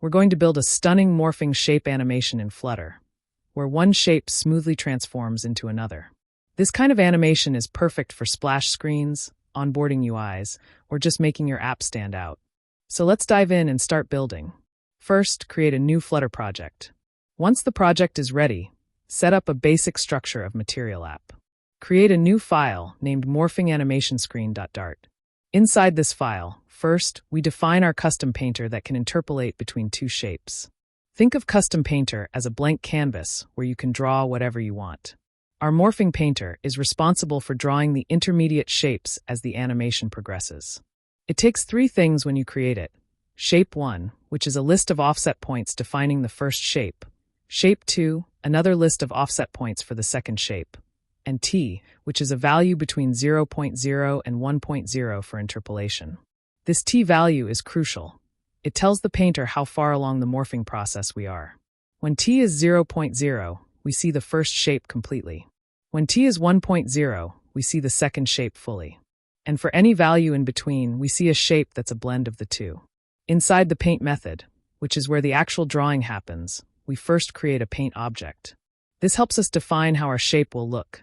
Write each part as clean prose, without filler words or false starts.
We're going to build a stunning morphing shape animation in Flutter, where one shape smoothly transforms into another. This kind of animation is perfect for splash screens, onboarding UIs, or just making your app stand out. So let's dive in and start building. First, create a new Flutter project. Once the project is ready, set up a basic structure of Material app. Create a new file named morphinganimationscreen.dart. Inside this file, first, we define our CustomPainter that can interpolate between two shapes. Think of CustomPainter as a blank canvas where you can draw whatever you want. Our morphing painter is responsible for drawing the intermediate shapes as the animation progresses. It takes three things when you create it. Shape 1, which is a list of offset points defining the first shape. Shape 2, another list of offset points for the second shape. And T, which is a value between 0.0 and 1.0 for interpolation. This T value is crucial. It tells the painter how far along the morphing process we are. When T is 0.0, we see the first shape completely. When T is 1.0, we see the second shape fully. And for any value in between, we see a shape that's a blend of the two. Inside the paint method, which is where the actual drawing happens, we first create a paint object. This helps us define how our shape will look.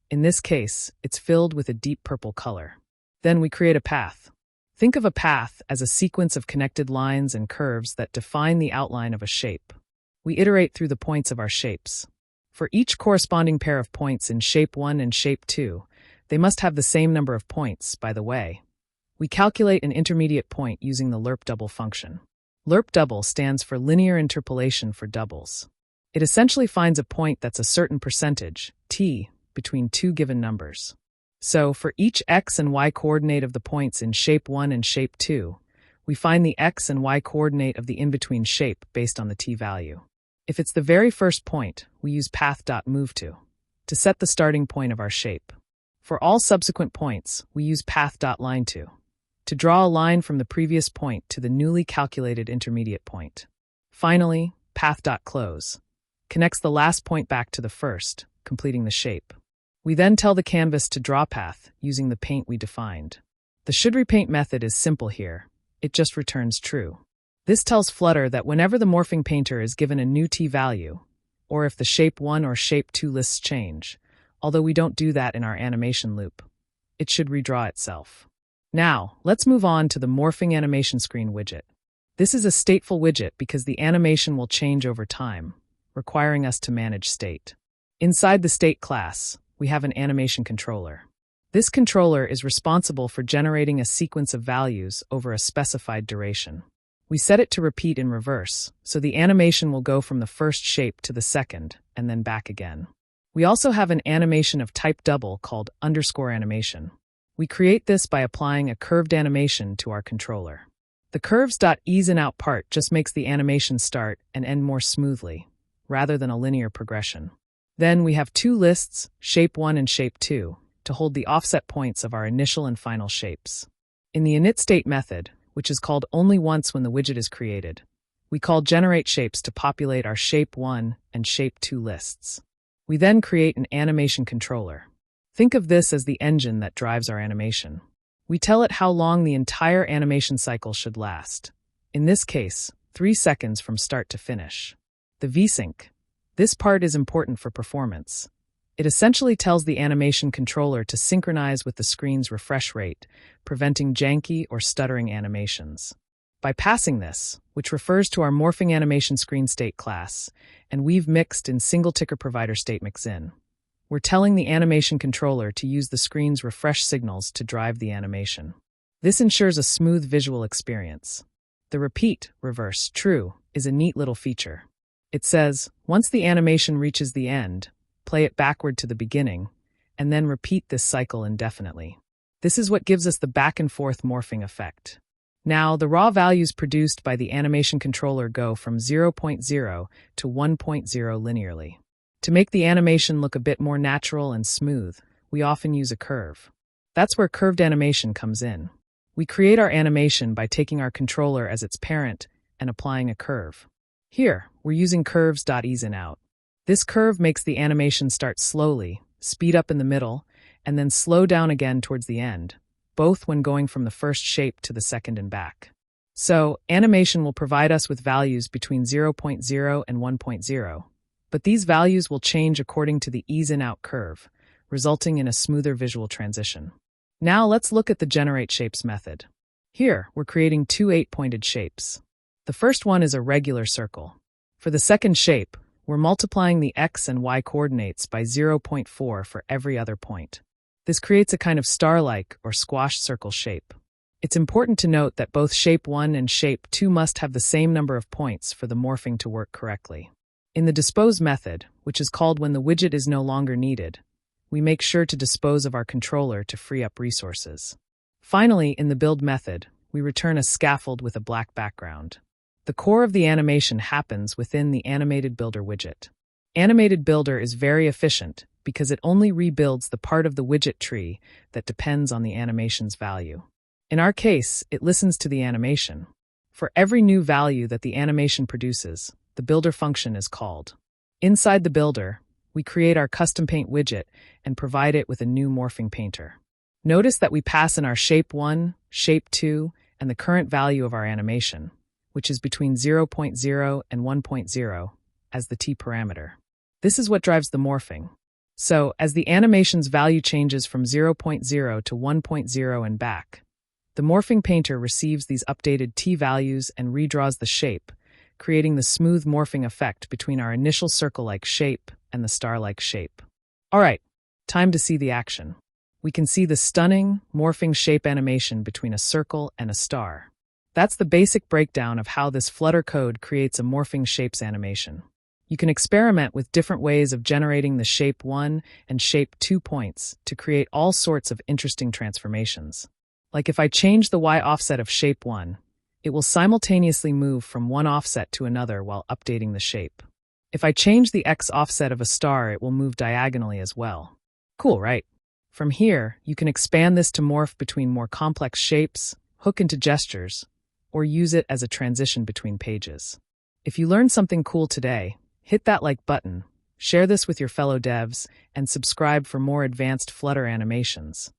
In this case, it's filled with a deep purple color. Then we create a path. Think of a path as a sequence of connected lines and curves that define the outline of a shape. We iterate through the points of our shapes. For each corresponding pair of points in Shape 1 and Shape 2, they must have the same number of points, by the way. We calculate an intermediate point using the lerp double function. Lerp double stands for linear interpolation for doubles. It essentially finds a point that's a certain percentage, t, between two given numbers. So, for each x and y coordinate of the points in Shape 1 and Shape 2, we find the x and y coordinate of the in-between shape based on the t value. If it's the very first point, we use path.moveTo to set the starting point of our shape. For all subsequent points, we use path.lineTo to draw a line from the previous point to the newly calculated intermediate point. Finally, path.close connects the last point back to the first, completing the shape. We then tell the canvas to draw path using the paint we defined. The shouldRepaint method is simple here. It just returns true. This tells Flutter that whenever the morphing painter is given a new t value, or if the Shape 1 or Shape 2 lists change, although we don't do that in our animation loop, it should redraw itself. Now, let's move on to the Morphing Animation Screen widget. This is a stateful widget because the animation will change over time, requiring us to manage state. Inside the state class, we have an AnimationController. This controller is responsible for generating a sequence of values over a specified duration. We set it to repeat in reverse, so the animation will go from the first shape to the second, and then back again. We also have an animation of type double called _animation. We create this by applying a curved animation to our controller. The curves.ease in out part just makes the animation start and end more smoothly, rather than a linear progression. Then we have two lists, Shape 1 and Shape 2, to hold the offset points of our initial and final shapes. In the initState method, which is called only once when the widget is created, we call generateShapes to populate our Shape 1 and Shape 2 lists. We then create an AnimationController. Think of this as the engine that drives our animation. We tell it how long the entire animation cycle should last. In this case, 3 seconds from start to finish. The VSync. This part is important for performance. It essentially tells the AnimationController to synchronize with the screen's refresh rate, preventing janky or stuttering animations. By passing this, which refers to our Morphing Animation Screen State class, and we've mixed in single ticker provider state mixin, we're telling the AnimationController to use the screen's refresh signals to drive the animation. This ensures a smooth visual experience. The repeat, reverse, true is a neat little feature. It says, once the animation reaches the end, play it backward to the beginning, and then repeat this cycle indefinitely. This is what gives us the back-and-forth morphing effect. Now, the raw values produced by the AnimationController go from 0.0 to 1.0 linearly. To make the animation look a bit more natural and smooth, we often use a curve. That's where curved animation comes in. We create our animation by taking our controller as its parent and applying a curve. Here, we're using curves.ease in out. This curve makes the animation start slowly, speed up in the middle, and then slow down again towards the end, both when going from the first shape to the second and back. So, animation will provide us with values between 0.0 and 1.0, but these values will change according to the ease in out curve, resulting in a smoother visual transition. Now let's look at the Generate Shapes method. Here, we're creating two 8-pointed shapes. The first one is a regular circle. For the second shape, we're multiplying the x and y coordinates by 0.4 for every other point. This creates a kind of star-like or squash circle shape. It's important to note that both shape 1 and shape 2 must have the same number of points for the morphing to work correctly. In the dispose method, which is called when the widget is no longer needed, we make sure to dispose of our controller to free up resources. Finally, in the build method, we return a scaffold with a black background. The core of the animation happens within the Animated Builder widget. Animated Builder is very efficient because it only rebuilds the part of the widget tree that depends on the animation's value. In our case, it listens to the animation. For every new value that the animation produces, the builder function is called. Inside the builder, we create our custom paint widget and provide it with a new morphing painter. Notice that we pass in our shape 1, shape 2, and the current value of our animation, which is between 0.0 and 1.0, as the t parameter. This is what drives the morphing. So, as the animation's value changes from 0.0 to 1.0 and back, the morphing painter receives these updated t values and redraws the shape, creating the smooth morphing effect between our initial circle-like shape and the star-like shape. Alright, time to see the action. We can see the stunning, morphing shape animation between a circle and a star. That's the basic breakdown of how this Flutter code creates a morphing shapes animation. You can experiment with different ways of generating the shape 1 and shape 2 points to create all sorts of interesting transformations. Like if I change the y offset of shape 1, it will simultaneously move from one offset to another while updating the shape. If I change the x offset of a star, it will move diagonally as well. Cool, right? From here, you can expand this to morph between more complex shapes, hook into gestures, or use it as a transition between pages. If you learned something cool today, hit that like button, share this with your fellow devs, and subscribe for more advanced Flutter animations.